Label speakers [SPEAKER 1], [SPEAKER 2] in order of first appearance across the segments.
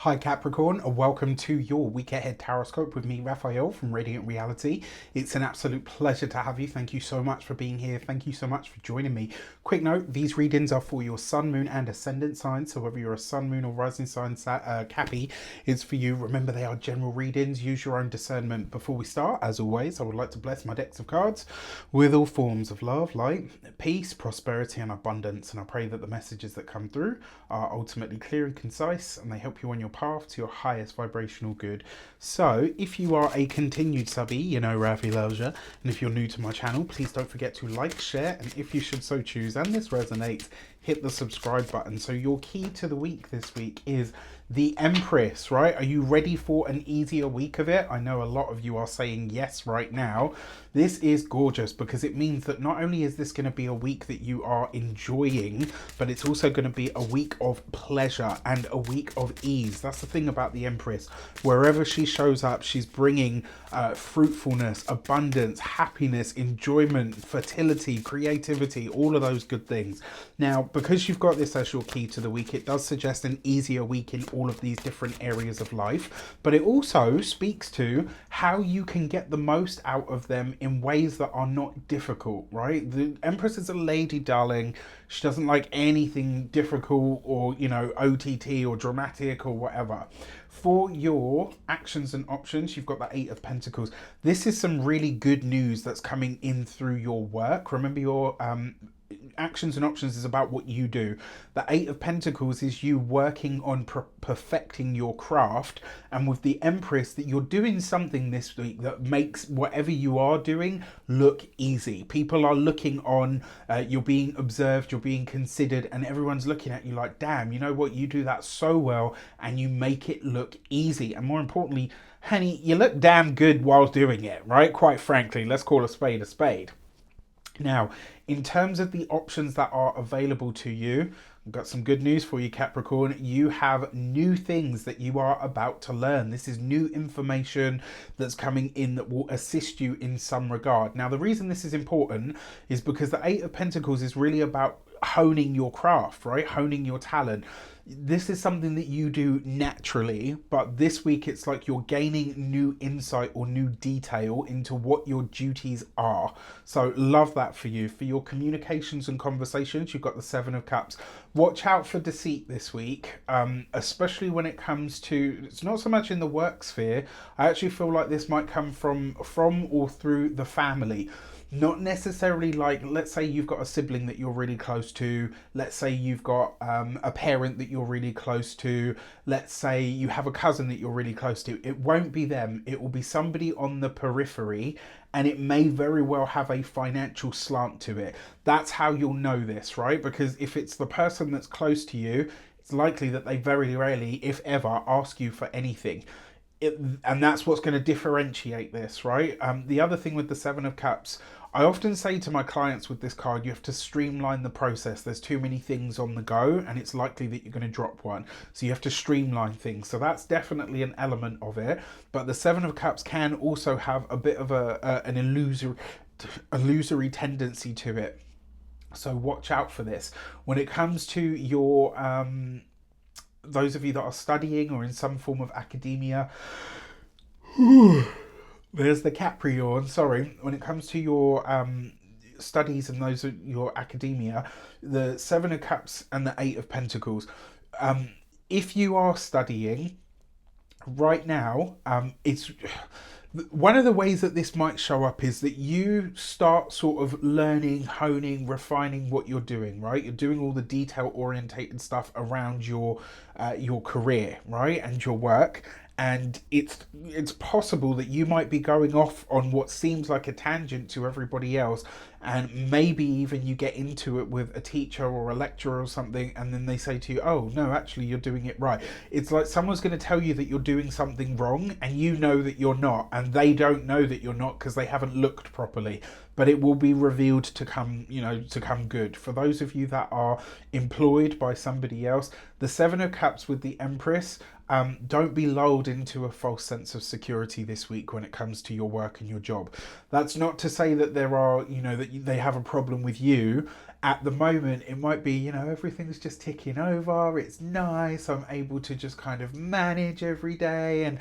[SPEAKER 1] Hi Capricorn, and welcome to your week ahead tarot with me, Raphael from Reydiant Reality. It's an absolute pleasure to have you. Thank you so much for being here. Thank you so much for joining me. Quick note, these readings are for your sun, moon and ascendant signs. So whether you're a sun, moon or rising sign, Cappy is for you. Remember, they are general readings. Use your own discernment. Before we start, as always, I would like to bless my decks of cards with all forms of love, light, peace, prosperity and abundance. And I pray that the messages that come through are ultimately clear and concise and they help you on your path to your highest vibrational good. So if you are a continued subby, you know Ravi loves you, and if you're new to my channel, please don't forget to like, share, and if you should so choose and this resonates, hit the subscribe button. So your key to the week this week is the Empress, right? Are you ready for an easier week of it? I know a lot of you are saying yes right now. This is gorgeous because it means that not only is this going to be a week that you are enjoying, but it's also going to be a week of pleasure and a week of ease. That's the thing about the Empress. Wherever she shows up, she's bringing fruitfulness, abundance, happiness, enjoyment, fertility, creativity, all of those good things. Now, because you've got this as your key to the week, it does suggest an easier week in all of these different areas of life, but it also speaks to how you can get the most out of them in ways that are not difficult, right? The Empress is a lady, darling. She doesn't like anything difficult or, you know, OTT or dramatic or whatever. For your actions and options, you've got the Eight of Pentacles. This is some really good news that's coming in through your work. Remember, your actions and options is about what you do. The Eight of Pentacles is you working on perfecting your craft, and with the Empress, that you're doing something this week that makes whatever you are doing look easy. People are looking on, you're being observed, you're being considered, and everyone's looking at you like, damn, you know what, you do that so well and you make it look easy. And more importantly, honey, you look damn good while doing it, right? Quite frankly, let's call a spade a spade. Now, in terms of the options that are available to you, I've got some good news for you, Capricorn. You have new things that you are about to learn. This is new information that's coming in that will assist you in some regard. Now, the reason this is important is because the Eight of Pentacles is really about honing your craft, right? Honing your talent. This is something that you do naturally, but this week it's like you're gaining new insight or new detail into what your duties are. So love that for you. For your communications and conversations, you've got the Seven of Cups. Watch out for deceit this week, especially when it comes to, it's not so much in the work sphere. I actually feel like this might come from or through the family. Not necessarily like, let's say you've got a sibling that you're really close to. Let's say you've got a parent that you're really close to. Let's say you have a cousin that you're really close to. It won't be them. It will be somebody on the periphery, and it may very well have a financial slant to it. That's how you'll know this, right? Because if it's the person that's close to you, it's likely that they very rarely, if ever, ask you for anything. And that's what's going to differentiate this, right? The other thing with the Seven of Cups, I often say to my clients with this card, you have to streamline the process. There's too many things on the go and it's likely that you're going to drop one. So you have to streamline things. So that's definitely an element of it. But the Seven of Cups can also have a bit of an illusory tendency to it. So watch out for this. When it comes to your those of you that are studying or in some form of academia, there's the Capricorn, sorry. When it comes to your studies and those of your academia, the Seven of Cups and the Eight of Pentacles. If you are studying right now, it's one of the ways that this might show up is that you start sort of learning, honing, refining what you're doing, right? You're doing all the detail orientated stuff around your career, right? And your work. And it's possible that you might be going off on what seems like a tangent to everybody else, and maybe even you get into it with a teacher or a lecturer or something, and then they say to you, oh no, actually you're doing it right. It's like someone's going to tell you that you're doing something wrong and you know that you're not, and they don't know that you're not because they haven't looked properly. But it will be revealed to come, you know, to come good. For those of you that are employed by somebody else, the Seven of Cups with the Empress, don't be lulled into a false sense of security this week when it comes to your work and your job. That's not to say that there are, you know, that they have a problem with you At the moment, it might be, everything's just ticking over. It's nice. I'm able to just kind of manage every day,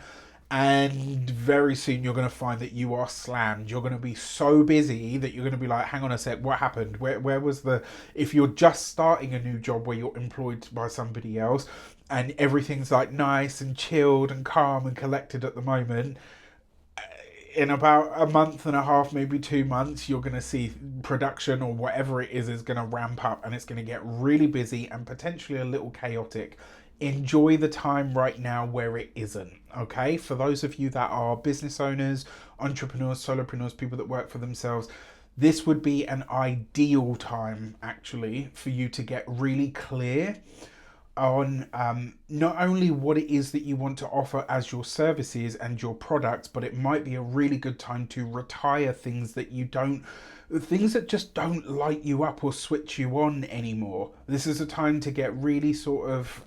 [SPEAKER 1] and very soon you're going to find that you are slammed. You're going to be so busy that you're going to be like, hang on a sec, what happened? Where was the, if you're just starting a new job where you're employed by somebody else and everything's like nice and chilled and calm and collected at the moment, in about a month and a half, maybe 2 months, you're going to see production or whatever it is going to ramp up, and it's going to get really busy and potentially a little chaotic. Enjoy the time right now where it isn't, okay? For those of you that are business owners, entrepreneurs, solopreneurs, people that work for themselves, this would be an ideal time actually for you to get really clear on not only what it is that you want to offer as your services and your products, but it might be a really good time to retire things that you don't, things that just don't light you up or switch you on anymore. This is a time to get really sort of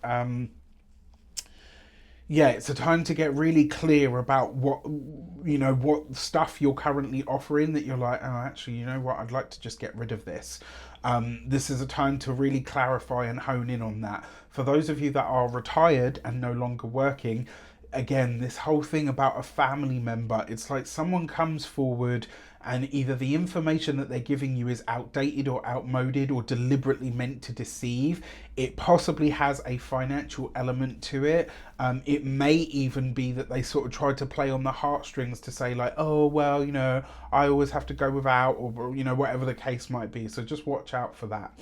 [SPEAKER 1] it's a time to get really clear about what stuff you're currently offering that you're like, oh, actually, you know what, I'd like to just get rid of this. This is a time to really clarify and hone in on that. For those of you that are retired and no longer working, again, this whole thing about a family member, it's like someone comes forward and either the information that they're giving you is outdated or outmoded or deliberately meant to deceive. It possibly has a financial element to it. It may even be that they sort of try to play on the heartstrings to say like, oh, well, I always have to go without, or, whatever the case might be. So just watch out for that.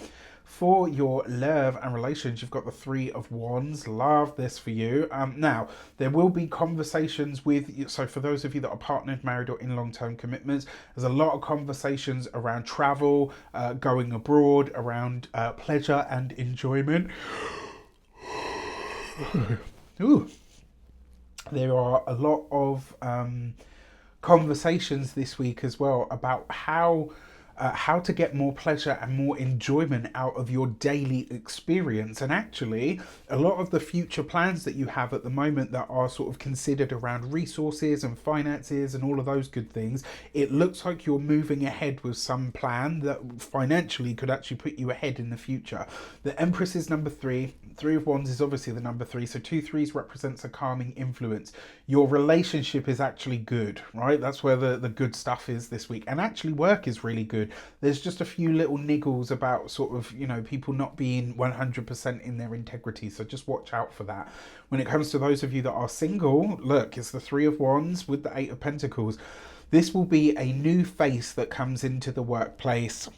[SPEAKER 1] For your love and relations, you've got the Three of Wands. Love this for you. Now, there will be conversations with, so for those of you that are partnered, married, or in long-term commitments, there's a lot of conversations around travel, going abroad, around pleasure and enjoyment. Ooh. There are a lot of conversations this week as well about how to get more pleasure and more enjoyment out of your daily experience. And actually, a lot of the future plans that you have at the moment that are sort of considered around resources and finances and all of those good things, it looks like you're moving ahead with some plan that financially could actually put you ahead in the future. The Empress is number 3. Three of Wands is obviously the number 3. So 2 threes represents a calming influence. Your relationship is actually good, right? That's where the good stuff is this week. And actually work is really good. There's just a few little niggles about sort of, people not being 100% in their integrity. So just watch out for that. When it comes to those of you that are single, look, it's the Three of Wands with the Eight of Pentacles. This will be a new face that comes into the workplace.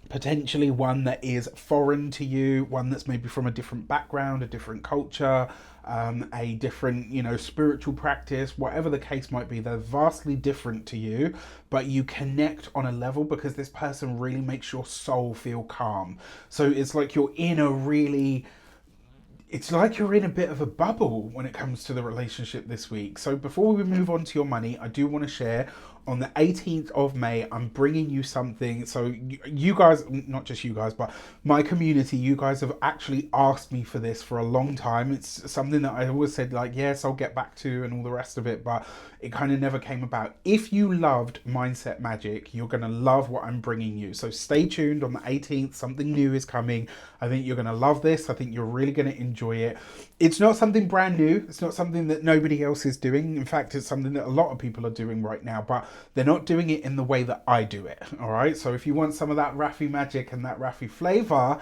[SPEAKER 1] Potentially one that is foreign to you, one that's maybe from a different background, a different culture, a different, spiritual practice, whatever the case might be. They're vastly different to you, but you connect on a level because this person really makes your soul feel calm. So it's like you're in a bit of a bubble when it comes to the relationship this week. So before we move on to your money, I do want to share on the 18th of May, I'm bringing you something. So you guys, not just you guys, but my community, you guys have actually asked me for this for a long time. It's something that I always said like, yes, I'll get back to and all the rest of it, but it kind of never came about. If you loved Mindset Magic, you're going to love what I'm bringing you. So stay tuned on the 18th. Something new is coming. I think you're going to love this. I think you're really going to enjoy it. It's not something brand new. It's not something that nobody else is doing. In fact, it's something that a lot of people are doing right now, but they're not doing it in the way that I do it. All right. So if you want some of that Rafi magic and that Rafi flavor,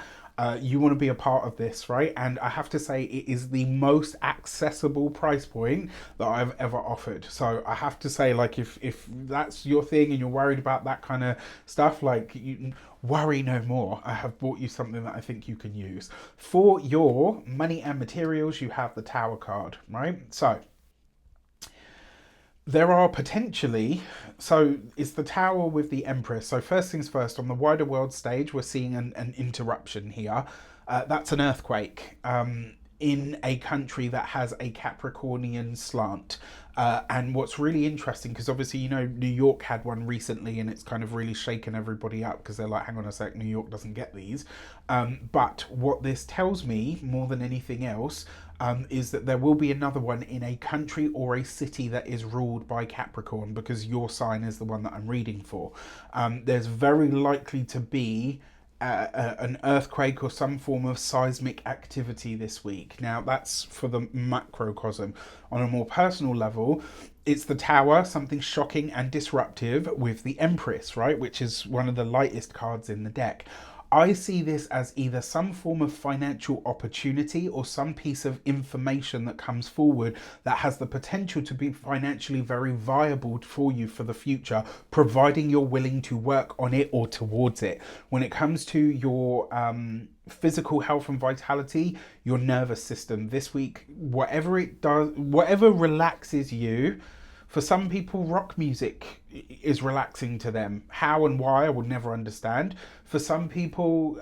[SPEAKER 1] you want to be a part of this, right? And I have to say it is the most accessible price point that I've ever offered. So I have to say, like, if that's your thing and you're worried about that kind of stuff, like, you worry no more. I have brought you something that I think you can use. For your money and materials, you have the Tower card, right? So there are potentially, so it's the Tower with the Empress. So first things first, on the wider world stage, we're seeing an interruption here. That's an earthquake in a country that has a Capricornian slant. And what's really interesting, because obviously, New York had one recently and it's kind of really shaken everybody up because they're like, hang on a sec, New York doesn't get these. But what this tells me more than anything else is that there will be another one in a country or a city that is ruled by Capricorn, because your sign is the one that I'm reading for. There's very likely to be an earthquake or some form of seismic activity this week. Now, that's for the macrocosm. On a more personal level, it's the Tower, something shocking and disruptive with the Empress, right? Which is one of the lightest cards in the deck. I see this as either some form of financial opportunity or some piece of information that comes forward that has the potential to be financially very viable for you for the future, providing you're willing to work on it or towards it. When it comes to your physical health and vitality, your nervous system this week, whatever it does, whatever relaxes you. For some people, rock music is relaxing to them. How and why, I would never understand. For some people,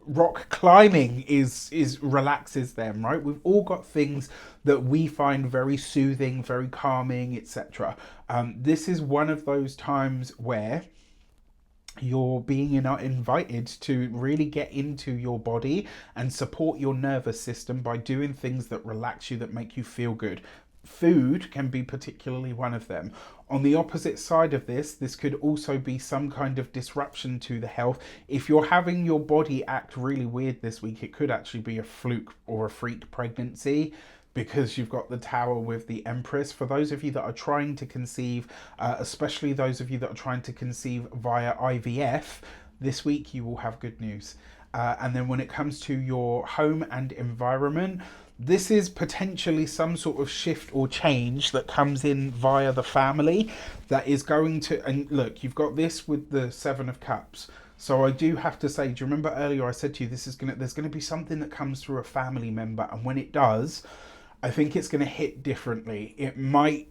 [SPEAKER 1] rock climbing is relaxes them, right? We've all got things that we find very soothing, very calming, etc. This is one of those times where you're being invited to really get into your body and support your nervous system by doing things that relax you, that make you feel good. Food can be particularly one of them. On the opposite side of this could also be some kind of disruption to the health. If you're having your body act really weird this week, it could actually be a fluke or a freak pregnancy, because you've got the Tower with the Empress. For those of you that are trying to conceive, especially those of you that are trying to conceive via IVF, this week you will have good news. And then when it comes to your home and environment, this is potentially some sort of shift or change that comes in via the family that is going to, and look, you've got this with the Seven of Cups. So I do have to say, do you remember earlier I said to you, there's gonna be something that comes through a family member, and when it does, I think it's gonna hit differently. It might,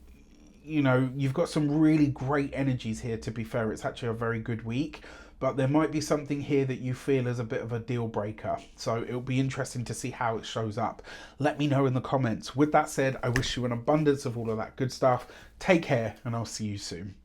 [SPEAKER 1] you've got some really great energies here, to be fair. It's actually a very good week, but there might be something here that you feel is a bit of a deal breaker. So it'll be interesting to see how it shows up. Let me know in the comments. With that said, I wish you an abundance of all of that good stuff. Take care, and I'll see you soon.